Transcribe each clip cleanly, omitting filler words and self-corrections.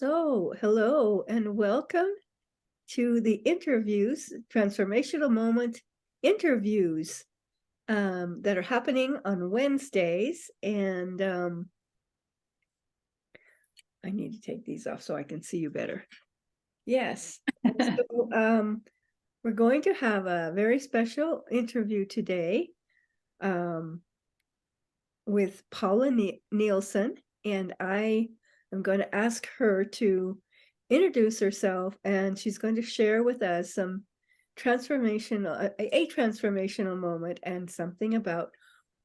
So, hello and welcome to the interviews, transformational moment interviews that are happening on Wednesdays. And I need to take these off so I can see you better. Yes. So, we're going to have a very special interview today with Paula Nielsen, and I am going to ask her to introduce herself, and she's going to share with us some transformational, a transformational moment and something about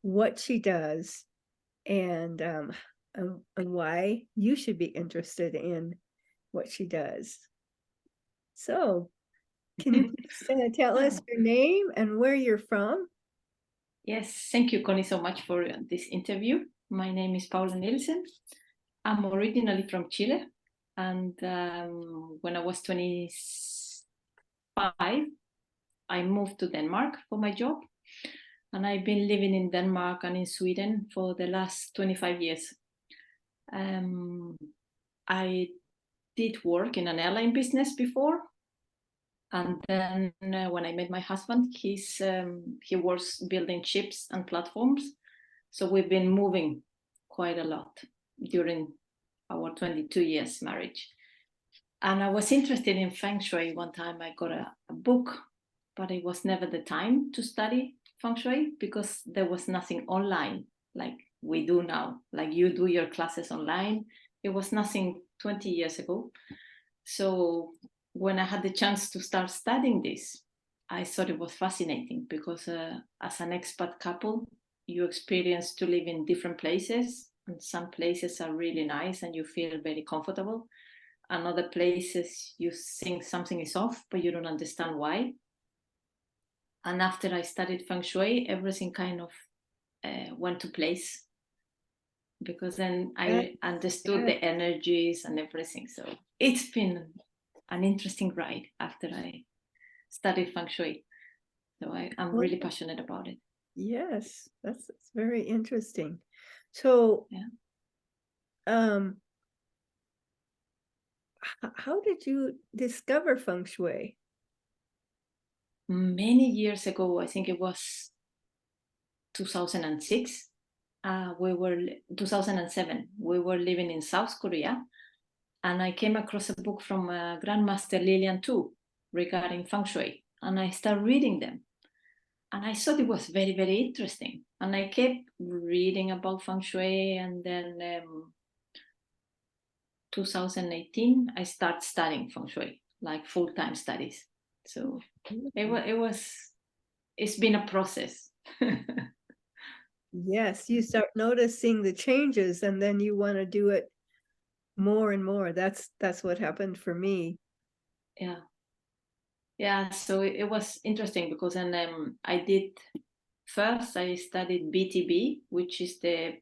what she does and why you should be interested in what she does. So, can you please tell us your name and where you're from? Yes, thank you, Connie, so much for this interview. My name is Paula Nielsen. I'm originally from Chile, and when I was 25, I moved to Denmark for my job, and I've been living in Denmark and in Sweden for the last 25 years. I did work in an airline business before, and then when I met my husband, he was building ships and platforms. So we've been moving quite a lot during our 22 years marriage. And I was interested in Feng Shui. One time I got a book, but it was never the time to study Feng Shui because there was nothing online like we do now. Like you do your classes online. It was nothing 20 years ago. So when I had the chance to start studying this, I thought it was fascinating because as an expat couple, you experience to live in different places, and some places are really nice and you feel very comfortable, and other places you think something is off but you don't understand why. And after I studied Feng Shui, everything kind of went to place, because then I understood the energies and everything. So it's been an interesting ride after I studied Feng Shui. So I'm really passionate about it. Yes, that's very interesting. So, yeah. How did you discover Feng Shui? Many years ago, I think it was 2006. 2007. We were living in South Korea, and I came across a book from Grandmaster Lilian Tu regarding Feng Shui, and I started reading them. And I thought it was very, very interesting. And I kept reading about Feng Shui. And then 2018, I started studying Feng Shui, like full-time studies. So it's been a process. Yes, you start noticing the changes and then you want to do it more and more. That's what happened for me. Yeah, so it was interesting because then I studied BTB, which is the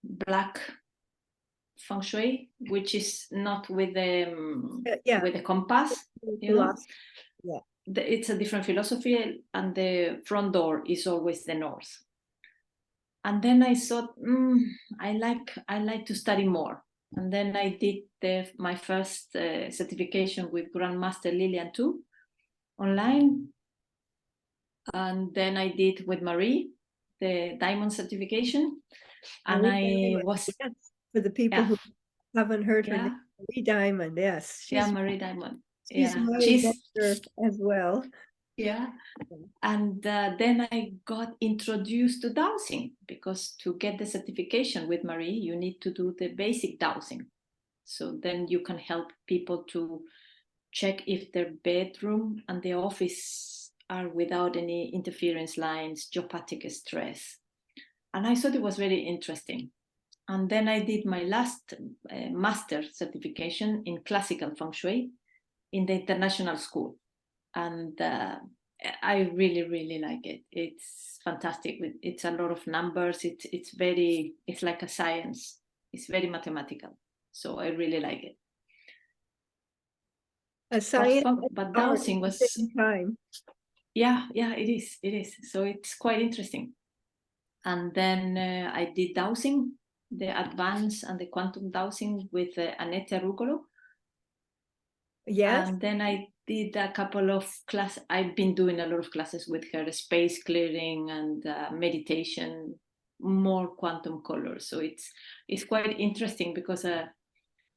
black Feng Shui, which is not with the compass. You know? Yeah. It's a different philosophy, and the front door is always the north. And then I thought, I like to study more. And then I did my first certification with Grandmaster Lilian Tu online. And then I did with Marie the diamond certification. And for the people who haven't heard her name, Marie Diamond. Yes, she's Marie Diamond. She's my inventor as well. Yeah. And then I got introduced to dowsing, because to get the certification with Marie, you need to do the basic dowsing. So then you can help people to check if their bedroom and the office are without any interference lines, geopathic stress. And I thought it was very interesting. And then I did my last master certification in classical Feng Shui in the international school. And I really, really like it. It's fantastic. It's a lot of numbers. It's like a science. It's very mathematical. So I really like it. A science, but dowsing was at the same time. Yeah, it is. So it's quite interesting. And then I did dowsing, the advanced and the quantum dowsing with Annette Ruggolo. Yes. And then I did a couple of classes. I've been doing a lot of classes with her, space clearing and meditation, more quantum colors. So it's quite interesting because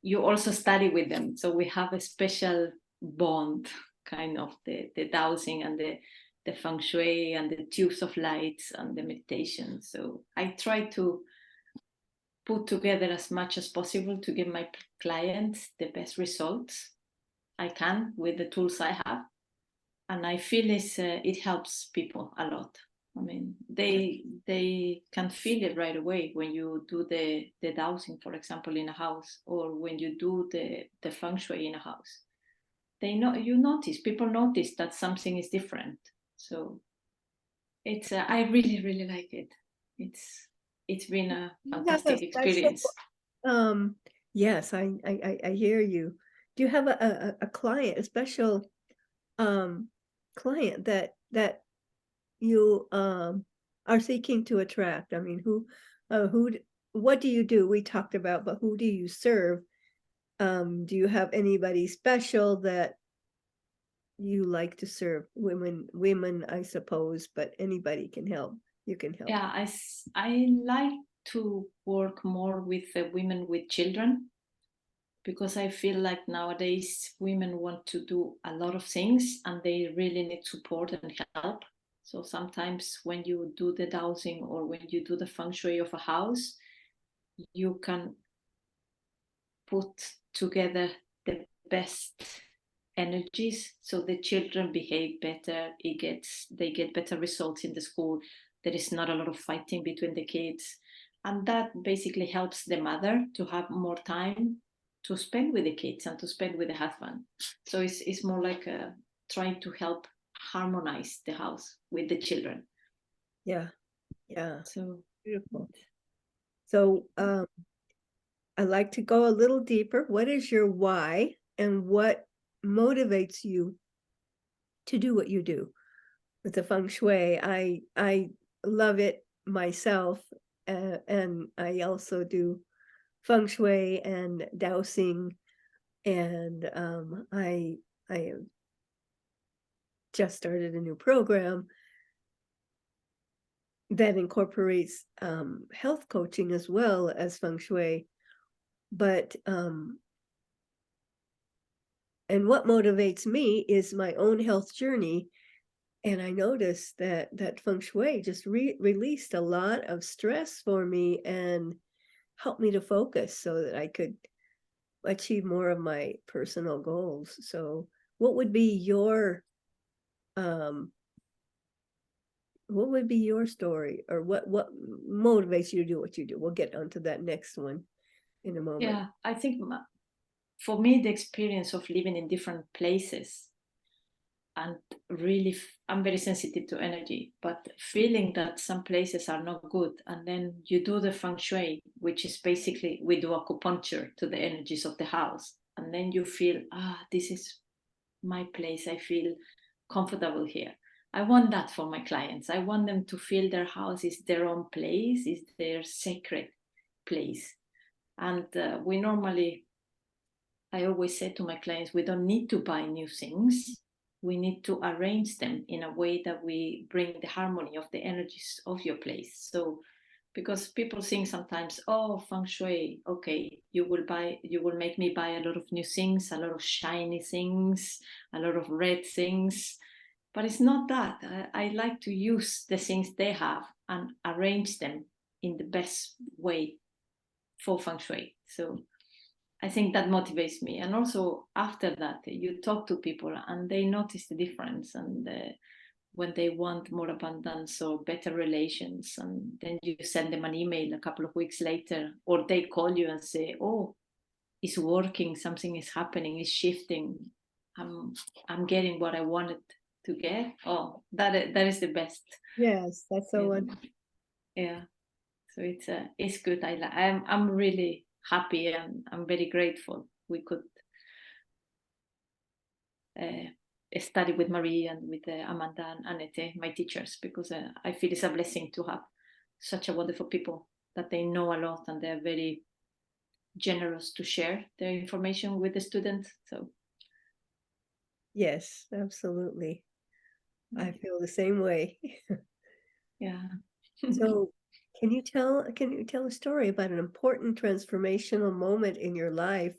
you also study with them. So we have a special bond, kind of the dowsing and the feng shui and the tubes of lights and the meditation. So I try to put together as much as possible to give my clients the best results I can with the tools I have, and I feel it helps people a lot. I mean, they can feel it right away when you do the dowsing, for example, in a house, or when you do the feng shui in a house. People notice that something is different. So it's I really like it. It's been a You have a fantastic special, experience. yes, I hear you. Do you have a client, a special client that you are seeking to attract? I mean, what do you do? We talked about, but who do you serve? Do you have anybody special that you like to serve? Women, I suppose, but anybody can help. You can help. Yeah, I like to work more with women with children, because I feel like nowadays women want to do a lot of things and they really need support and help. So sometimes when you do the dowsing or when you do the feng shui of a house, you can put together the best energies so the children behave better. They get better results in the school. There is not a lot of fighting between the kids, and that basically helps the mother to have more time to spend with the kids and to spend with the husband. So it's more like trying to help harmonize the house with the children. Yeah, yeah, So beautiful. So I'd like to go a little deeper. What is your why and what motivates you to do what you do with the feng shui? I love it myself, and I also do feng shui and dowsing, and I have just started a new program that incorporates health coaching as well as feng shui. But and what motivates me is my own health journey. And I noticed that feng shui just released a lot of stress for me and helped me to focus so that I could achieve more of my personal goals. So what would be your story, or what motivates you to do what you do? We'll get onto that next one in a moment. yeah, I think for me, the experience of living in different places, and really I'm very sensitive to energy, but feeling that some places are not good, and then you do the feng shui, which is basically we do acupuncture to the energies of the house, and then you feel, this is my place, I feel comfortable here. I want that for my clients. I want them to feel their house is their own place, is their sacred place. And I always say to my clients, we don't need to buy new things. We need to arrange them in a way that we bring the harmony of the energies of your place. So, because people think sometimes, oh, feng shui, okay, you will make me buy a lot of new things, a lot of shiny things, a lot of red things. But it's not that. I like to use the things they have and arrange them in the best way for feng shui. So I think that motivates me. And also after that, you talk to people and they notice the difference, and when they want more abundance or better relations, and then you send them an email a couple of weeks later, or they call you and say, oh, it's working, something is happening, it's shifting, I'm getting what I wanted to get. Oh, that is the best. Yes, that's so wonderful. Yeah, so it's good. I'm really happy and I'm very grateful we could study with Marie and with Amanda and Annette, my teachers, because I feel it's a blessing to have such a wonderful people. that they know a lot and they're very generous to share their information with the students. So Yes, absolutely. I feel the same way. yeah. So can you tell a story about an important transformational moment in your life?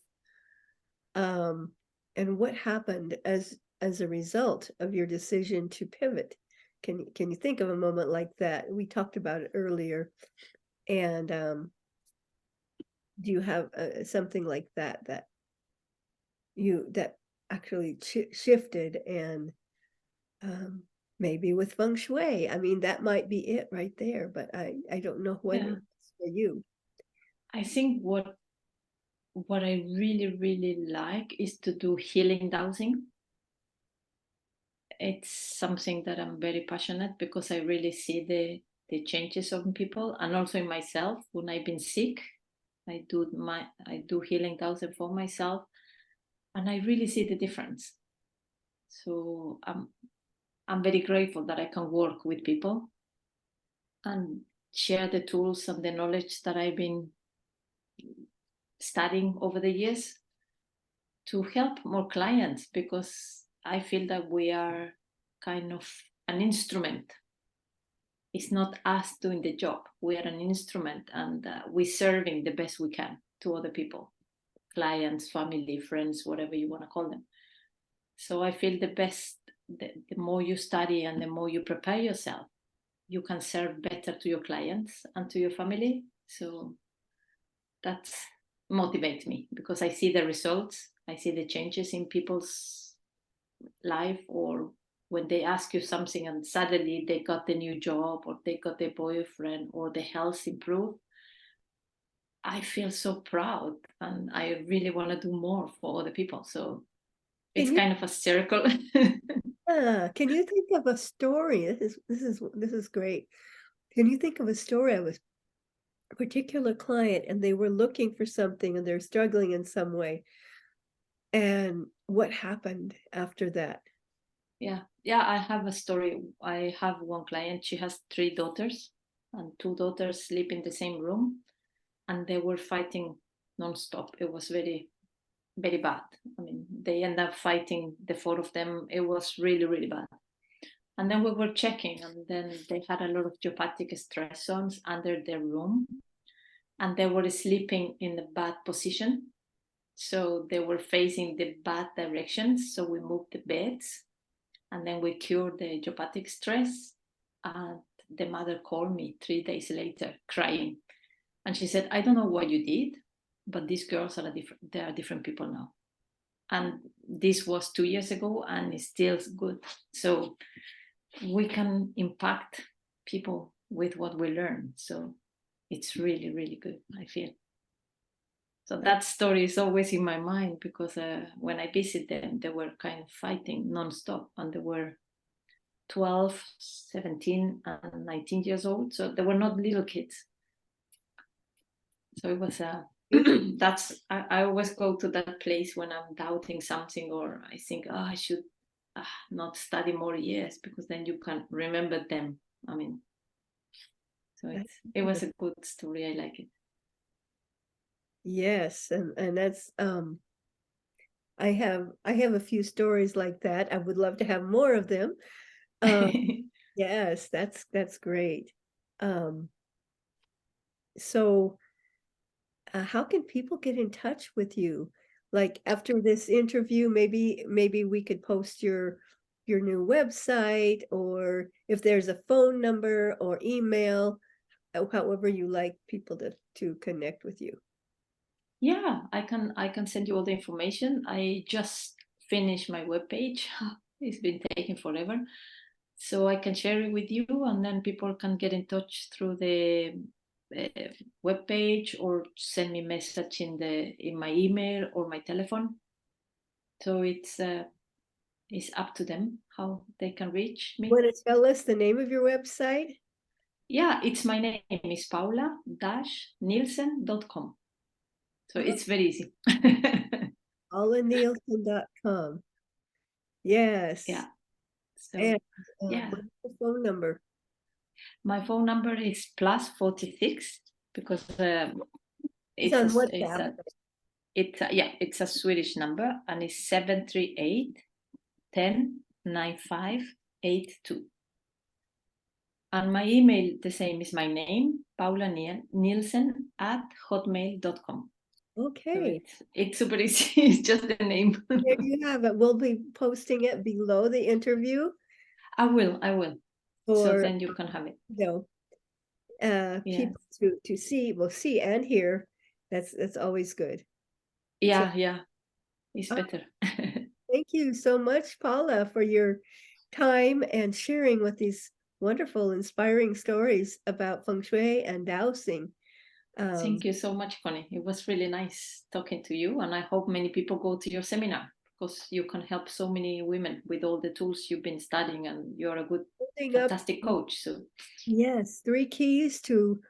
And what happened as a result of your decision to pivot? Can you think of a moment like that? We talked about it earlier. And do you have something like that that actually shifted and maybe with Feng Shui? I mean, that might be it right there, but I don't know what it Yeah. is for you. I think what I really, really like is to do healing dowsing. It's something that I'm very passionate because I really see the changes of people and also in myself. When I've been sick, I do healing dowsing for myself, and I really see the difference. So I'm very grateful that I can work with people and share the tools and the knowledge that I've been studying over the years to help more clients, because I feel that we are kind of an instrument. It's not us doing the job. We are an instrument, and we're serving the best we can to other people, clients, family, friends, whatever you want to call them. So I feel the more you study and the more you prepare yourself, you can serve better to your clients and to your family. So that motivates me because I see the results. I see the changes in people's life, or when they ask you something and suddenly they got the new job or they got their boyfriend or the health improved. I feel so proud and I really want to do more for other people. So it's Can you kind of a circle. can you think of a story? This is great. Can you think of a story of a particular client and they were looking for something and they're struggling in some way? And what happened after that? Yeah, I have a story. I have one client. She has 3 daughters, and 2 daughters sleep in the same room, and they were fighting nonstop. It was very, very bad. I mean, they end up fighting, the 4 of them. It was really, really bad. And then we were checking, and then they had a lot of geopathic stress zones under their room, and they were sleeping in a bad position. So they were facing the bad directions. So we moved the beds, and then we cured the geopathic stress. And the mother called me 3 days later crying. And she said, I don't know what you did, but these girls they are different people now. And this was 2 years ago and it's still good. So we can impact people with what we learn. So it's really, really good, I feel. So that story is always in my mind because when I visit them, they were kind of fighting nonstop, and they were 12, 17, and 19 years old. So they were not little kids. So it was I always go to that place when I'm doubting something, or I think, oh, I should not study more years, because then you can remember them. I mean, so it was a good story. I like it. Yes, and that's I have a few stories like that. I would love to have more of them. Yes, that's great. Um, so how can people get in touch with you? Like after this interview, maybe we could post your new website, or if there's a phone number or email, however you like people to connect with you. Yeah, I can send you all the information. I just finished my webpage. It's been taking forever. So I can share it with you, and then people can get in touch through the webpage, or send me a message in my email or my telephone. So it's up to them how they can reach me. Want to tell us the name of your website? Yeah, it's my name is Paula-Nielsen.com. So it's very easy. PaulaNielsen.com. Yes. Yeah. So And yeah, what's the phone number? my phone number is +46 because It's on WhatsApp. it's a Swedish number, and it's 738 10 9582. And my email, the same, is my name, Paula Nielsen @hotmail.com. Okay. So it's super easy. It's just the name. There you have it. We'll be posting it below the interview. I will. So For, then you can have it. you know, people to see, well, see and hear. That's always good. Yeah. It's better. Thank you so much, Paula, for your time and sharing with these wonderful, inspiring stories about Feng Shui and Dowsing. Thank you so much, Connie. It was really nice talking to you, and I hope many people go to your seminar, because you can help so many women with all the tools you've been studying, and you're a good, fantastic coach. So yes, 3 keys to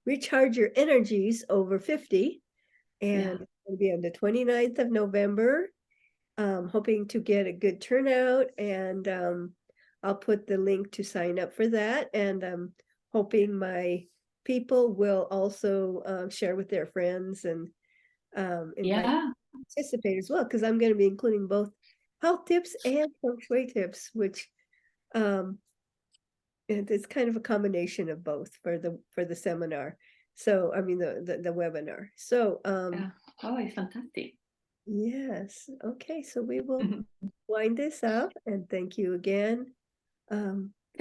recharge your energies over 50. And it'll be on the 29th of November. Hoping to get a good turnout, and I'll put the link to sign up for that. And I'm hoping my people will also share with their friends and invite participate as well, because I'm going to be including both health tips and Feng Shui tips, which it's kind of a combination of both for the seminar. So I mean the webinar. So it's fantastic. Yes. Okay. So we will wind this up, and thank you again,